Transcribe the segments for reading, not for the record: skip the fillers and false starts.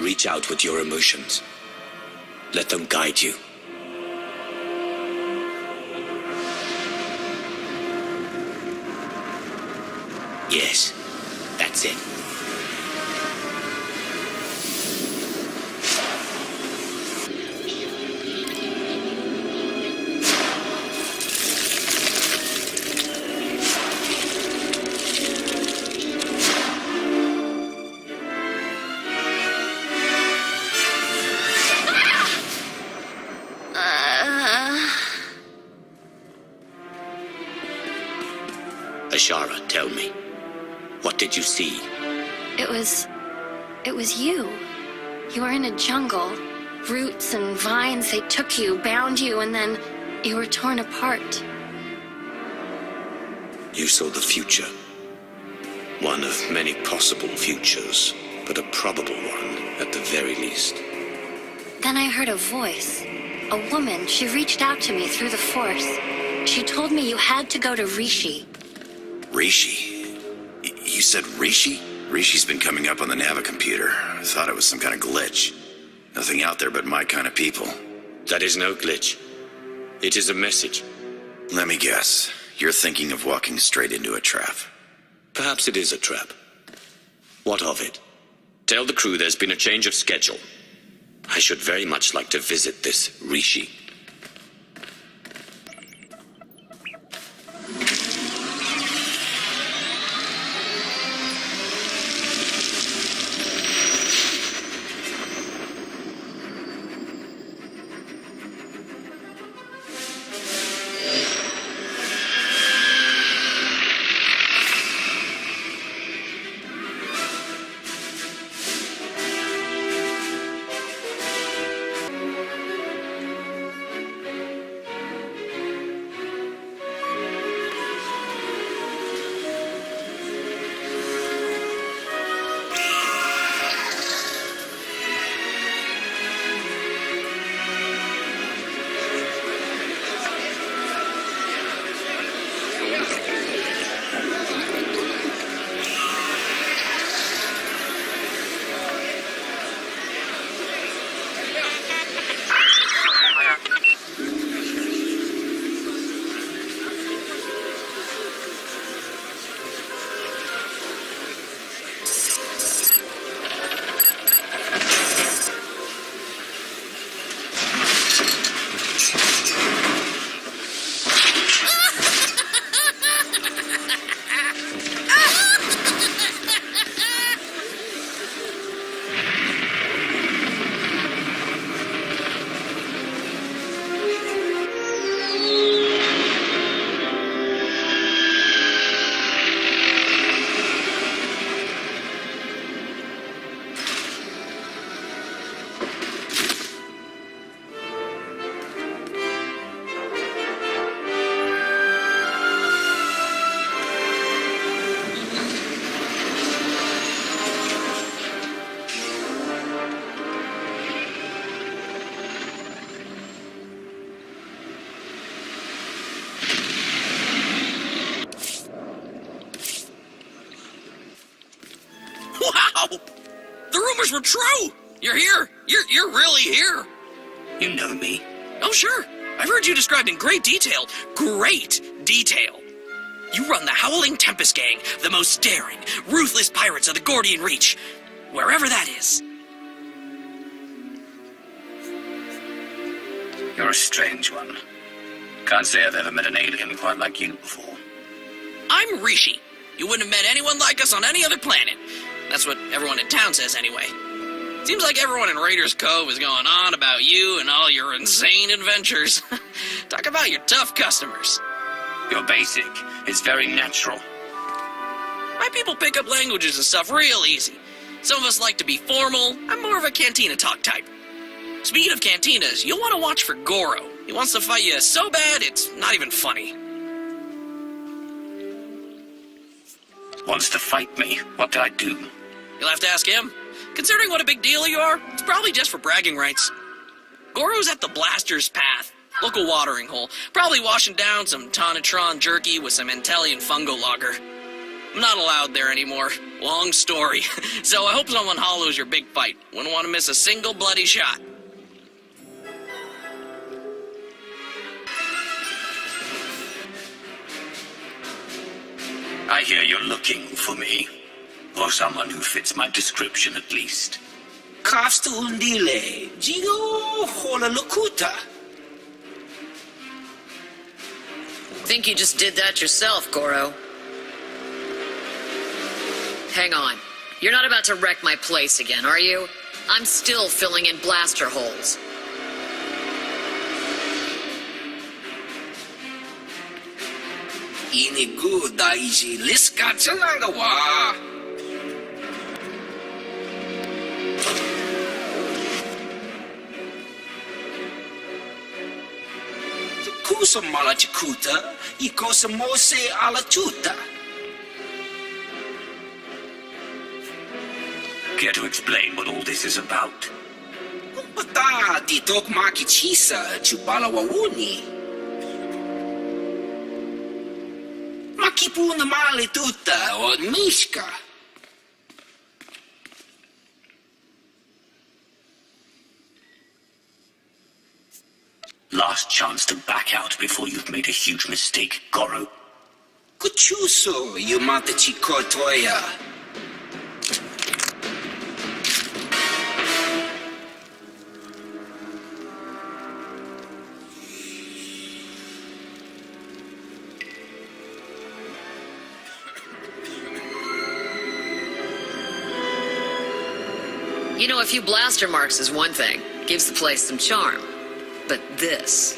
reach out with your emotions. Let them guide you. Yes, that's it. Ashara, tell me. What did you see? It was you. You were in a jungle. Roots and vines, they took you, bound you, and then you were torn apart. You saw the future. One of many possible futures, but a probable one at the very least. Then I heard a voice. A woman. She reached out to me through the force. She told me you had to go to Rishi. Rishi? You said Rishi? Rishi's been coming up on the Nava computer. I thought it was some kind of glitch. Nothing out there but my kind of people. That is no glitch. It is a message. Let me guess. You're thinking of walking straight into a trap. Perhaps it is a trap. What of it? Tell the crew there's been a change of schedule. I should very much like to visit this Rishi. Wow! The rumors were true! You're here! You're really here! You know me. Oh, sure. I've heard you described in great detail. Great detail. You run the Howling Tempest Gang, the most daring, ruthless pirates of the Gordian Reach. Wherever that is. You're a strange one. Can't say I've ever met an alien quite like you before. I'm Rishi. You wouldn't have met anyone like us on any other planet. That's what everyone in town says anyway. Seems like everyone in Raiders Cove is going on about you and all your insane adventures. Talk about your tough customers. You're basic. It's very natural. My people pick up languages and stuff real easy. Some of us like to be formal. I'm more of a cantina talk type. Speaking of cantinas, you'll want to watch for Goro. He wants to fight you so bad, it's not even funny. Wants to fight me? What did I do? You'll have to ask him. Considering what a big deal you are, it's probably just for bragging rights. Goro's at the Blaster's Path, local watering hole. Probably washing down some Tonatron jerky with some Antellian fungo lager. I'm not allowed there anymore. Long story. So I hope someone hollows your big fight. Wouldn't want to miss a single bloody shot. I hear you're looking for me. Or someone who fits my description at least. Kafsta undile, jigo hola lokuta. Think you just did that yourself, Goro. Hang on. You're not about to wreck my place again, are you? I'm still filling in blaster holes. Inigu daiji liska wa. Kusa malachikuta, ikosa mose alachuta. Care to explain what all this is about? Pata titok makichisa chubala wawuni. Makipuna male tuta o mishka. Last chance to back out before you've made a huge mistake, Goro. Kuchuso yumata chikotoya. You know, a few blaster marks is one thing. Gives the place some charm. But this...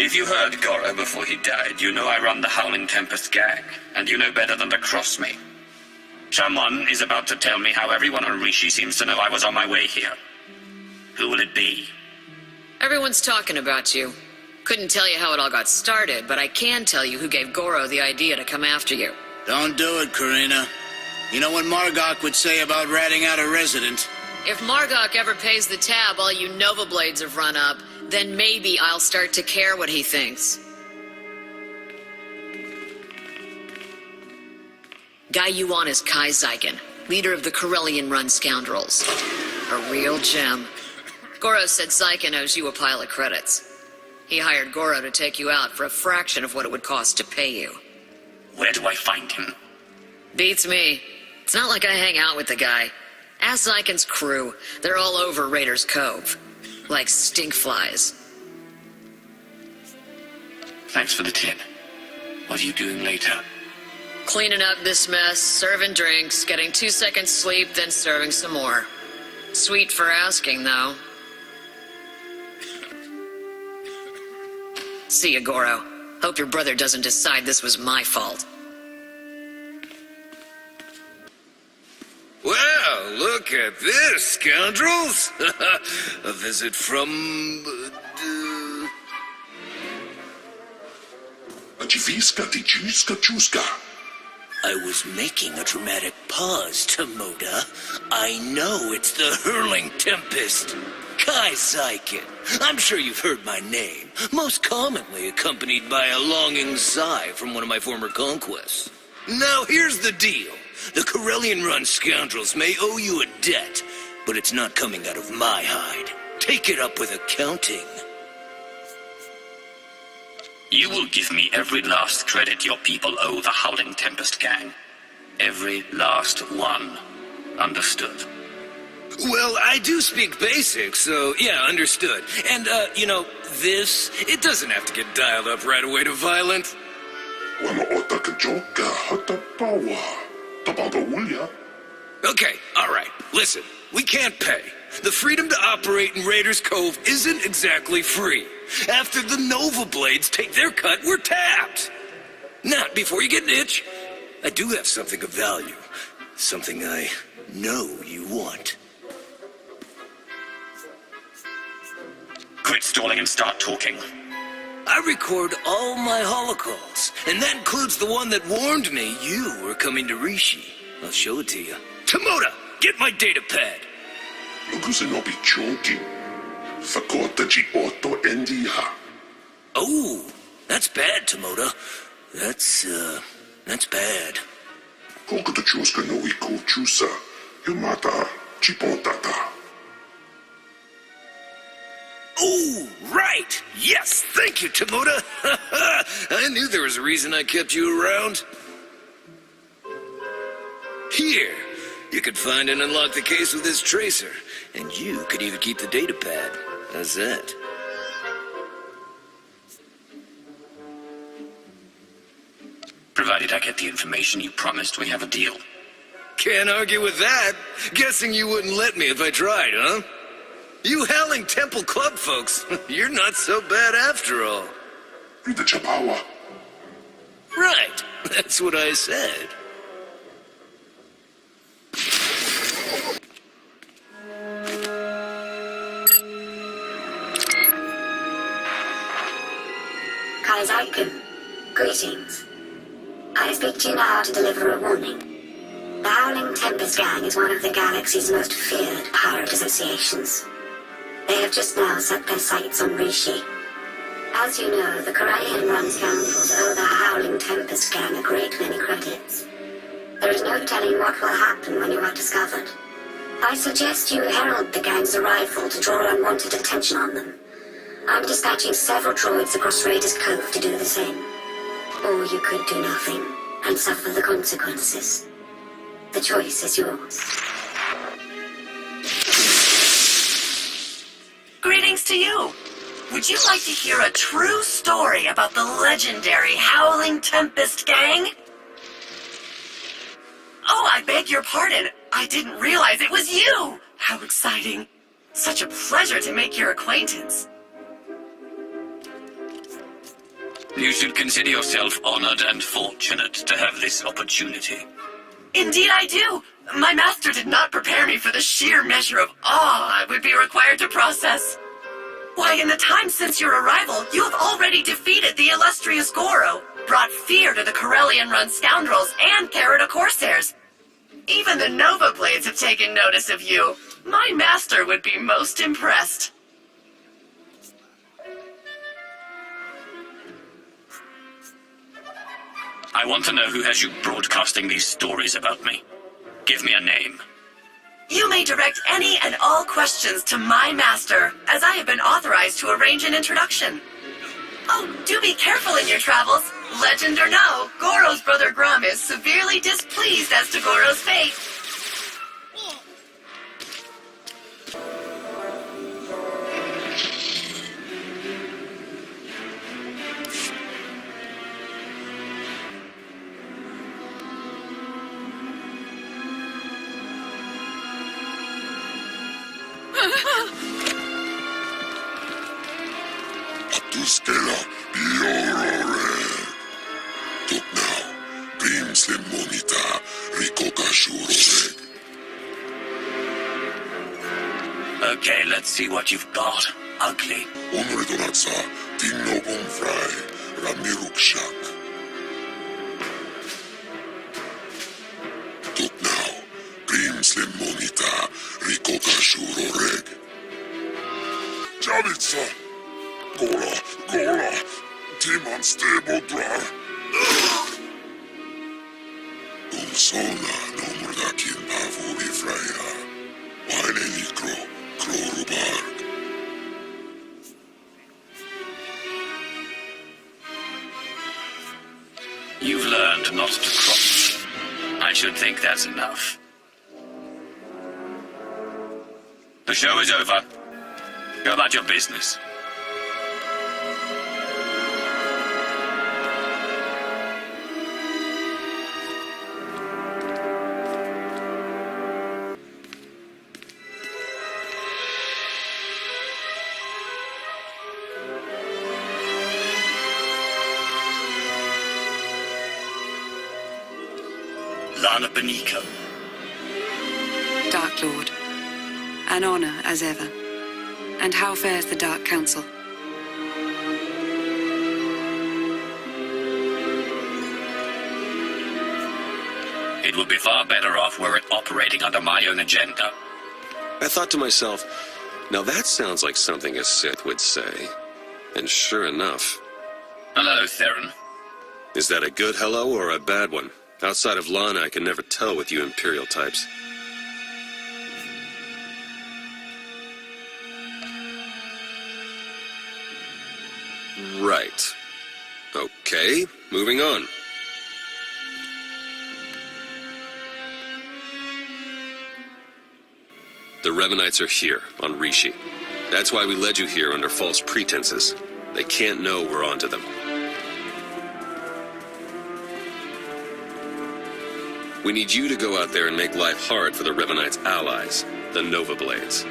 If you heard Goro before he died, you know I run the Howling Tempest gang, and you know better than to cross me. Someone is about to tell me how everyone on Rishi seems to know I was on my way here. Who will it be? Everyone's talking about you. Couldn't tell you how it all got started, but I can tell you who gave Goro the idea to come after you. Don't do it, Karina. You know what Margok would say about ratting out a resident? If Margok ever pays the tab all you Nova Blades have run up, then maybe I'll start to care what he thinks. Guy you want is Kai Zyken, leader of the Corellian-run scoundrels. A real gem. Goro said Zyken owes you a pile of credits. He hired Goro to take you out for a fraction of what it would cost to pay you. Where do I find him? Beats me. It's not like I hang out with the guy. Ask Zyken's crew. They're all over Raiders Cove. Like stinkflies. Thanks for the tip. What are you doing later? Cleaning up this mess, serving drinks, getting 2 seconds sleep, then serving some more. Sweet for asking, though. See ya, Goro. Hope your brother doesn't decide this was my fault. Well, look at this, scoundrels! A visit from... I was making a dramatic pause, Tomoda. I know it's the Hurling Tempest. Kai Zyken. I'm sure you've heard my name, most commonly accompanied by a longing sigh from one of my former conquests. Now here's the deal. The Corellian-run scoundrels may owe you a debt, but it's not coming out of my hide. Take it up with accounting. You will give me every last credit your people owe the Howling Tempest gang. Every last one. Understood? Well, I do speak basic, so yeah, understood. And, you know, this, it doesn't have to get dialed up right away to violent. Okay, alright, listen, we can't pay. The freedom to operate in Raiders Cove isn't exactly free. After the Nova Blades take their cut, we're tapped. Not before you get an itch. I do have something of value. Something I know you want. Quit stalling and start talking. I record all my holocalls, and that includes the one that warned me you were coming to Rishi. I'll show it to you. Tomoda, get my data pad. Sakota Chi Otto Endia. Oh, That's bad, Tomoda. That's bad. Kokotochuska no iko chusa, yamata chipotata. Oh, right! Yes, thank you, Tomoda! I knew there was a reason I kept you around. Here, you could find and unlock the case with this tracer, and you could even keep the data pad. How's that? Provided I get the information you promised, we have a deal. Can't argue with that. Guessing you wouldn't let me if I tried, huh? You Howling Temple Club folks, you're not so bad after all. Rita Chapawa. Right, that's what I said. Kaizaku, greetings. I speak to you now to deliver a warning. The Howling Tempest Gang is one of the galaxy's most feared pirate associations. They have just now set their sights on Rishi. As you know, the Corellian run scoundrels owe the Howling Tempest Gang a great many credits. There is no telling what will happen when you are discovered. I suggest you herald the gang's arrival to draw unwanted attention on them. I'm dispatching several droids across Raiders Cove to do the same. Or you could do nothing and suffer the consequences. The choice is yours. Greetings to you. Would you like to hear a true story about the legendary Howling Tempest Gang? Oh, I beg your pardon. I didn't realize it was you. How exciting. Such a pleasure to make your acquaintance. You should consider yourself honored and fortunate to have this opportunity. Indeed I do. My master did not prepare me for the sheer measure of awe I would be required to process. Why, in the time since your arrival, you have already defeated the illustrious Goro, brought fear to the Corellian-run scoundrels, and carried a Corsairs. Even the Nova Blades have taken notice of you. My master would be most impressed. I want to know who has you broadcasting these stories about me. Give me a name. You may direct any and all questions to my master, as I have been authorized to arrange an introduction. Oh, do be careful in your travels. Legend or no, Goro's brother Grum is severely displeased as to Goro's fate. Atuskela biorore. Tuk now, Grimsle monita, rikokashurore. Okay, let's see what you've got. Ugly. Onore donatsa, tinno bonfrai, ramirukshak. Tuk now, Grimsle monita, rikokashurore. Javitsa! Gora, Timan Stebodrar. Umsona nomurdakin pavuri fraya. Waile likro, krorubarg. You've learned not to cross me. I should think that's enough. The show is over. Go about your business. Lana Beniko. Dark Lord. An honor as ever. And how fares the Dark Council? It would be far better off were it operating under my own agenda. I thought to myself, now that sounds like something a Sith would say. And sure enough... Hello, Theron. Is that a good hello or a bad one? Outside of Lana, I can never tell with you Imperial types. Right. Okay, moving on. The Revanites are here, on Rishi. That's why we led you here under false pretenses. They can't know we're onto them. We need you to go out there and make life hard for the Revanites' allies, the Nova Blades.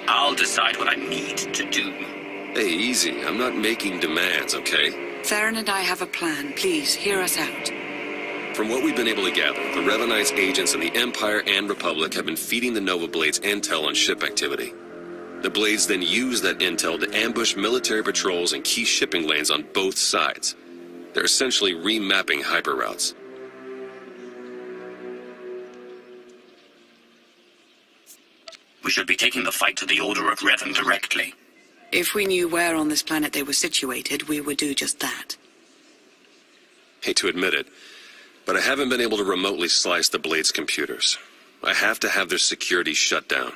I'll decide what I need to do. Hey, easy. I'm not making demands, okay? Theron and I have a plan. Please, hear us out. From what we've been able to gather, the Revanites' agents in the Empire and Republic have been feeding the Nova Blades intel on ship activity. The Blades then use that intel to ambush military patrols and key shipping lanes on both sides. They're essentially remapping hyper routes. We should be taking the fight to the Order of Revan directly. If we knew where on this planet they were situated, we would do just that. Hate to admit it, but I haven't been able to remotely slice the Blades' computers. I have to have their security shut down.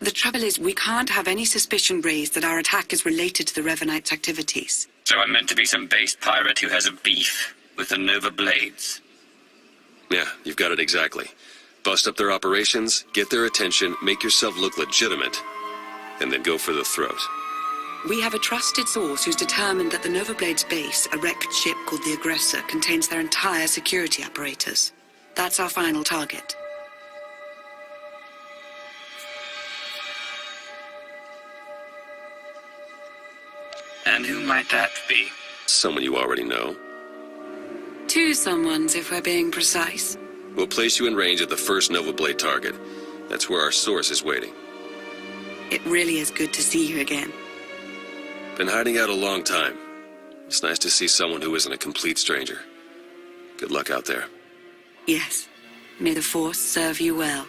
The trouble is, we can't have any suspicion raised that our attack is related to the Revanites' activities. So I'm meant to be some base pirate who has a beef with the Nova Blades. Yeah, you've got it exactly. Bust up their operations, get their attention, make yourself look legitimate, and then go for the throat. We have a trusted source who's determined that the Nova Blades base, a wrecked ship called the Aggressor, contains their entire security apparatus. That's our final target. And who might that be? Someone you already know. Two someones, if we're being precise. We'll place you in range at the first Nova Blade target. That's where our source is waiting. It really is good to see you again. Been hiding out a long time. It's nice to see someone who isn't a complete stranger. Good luck out there. Yes. May the Force serve you well.